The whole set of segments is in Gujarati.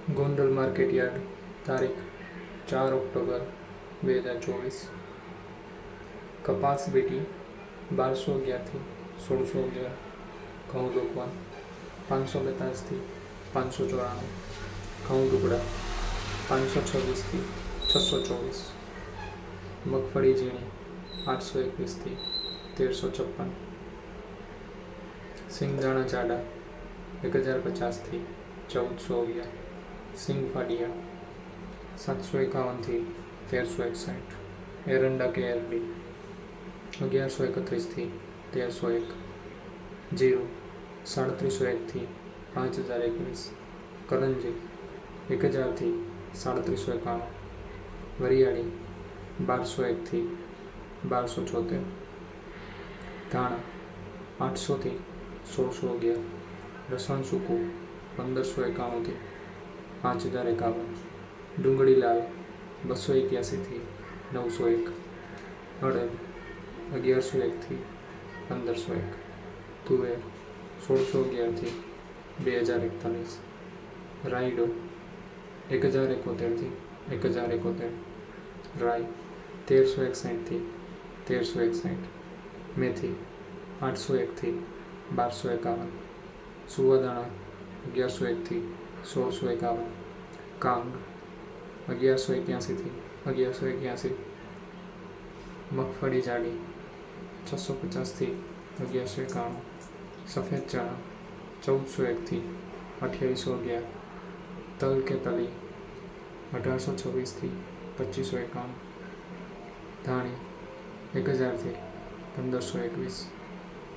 ગોંડલ માર્કેટ યાર્ડ, તારીખ 4 ઓક્ટોબર 2024. કપાસ બીટી 1211 થી 1611. ઘઉં લોકવન 542 થી 594. ઘઉં ટુકડા 526 થી 624. મગફળી ઝીણી 821 થી 1356. સિંગદાણા જાડા 1050 થી 1411. સિંગ ફાડિયા 751 થી 1361. એરંડા કેઆરડી 1131 થી 1301. જીરું 3701 થી 5021. કરંજી 1000 થી 3791. વરિયાળી 1201 થી 1274. ધાણા 800 થી 1611. લસણ સૂકું 1551 થી 5051. ડુંગળી લાલ 281 થી 901. અડદ 1101 થી 1501. તુવેર 1611 થી 2041. રાયડો 1071 થી 1071. રાઈ 1361 થી 1361. મેથી 801 થી 1251. સુવાદાણા 1101 થી 1651. કાંગ 1181 થી 1181. મગફળી જાડી 650 થી 1191. સફેદ ચણા 1401 થી 2811. તલ કે તલી 1826 થી 2551. ધાણી 1000 થી 1521.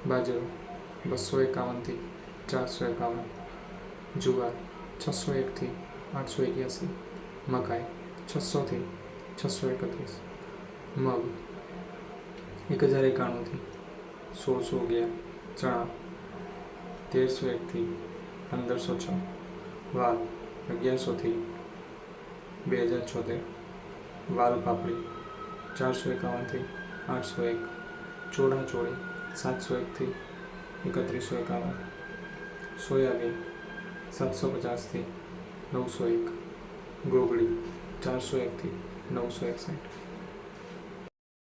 બાજરો 251 થી 451. જુવાર 601 થી 881. મકાઈ 600 થી 631. મગ 1091 થી 1611. ચણા 1301 થી 1506. વાલ 1100 થી 2076. વાલ પાપડી 451 થી 801. ચોળાચોળી 701 થી 3151. સોયાબીન 750 થી 901. ગોગળી 401 થી 961.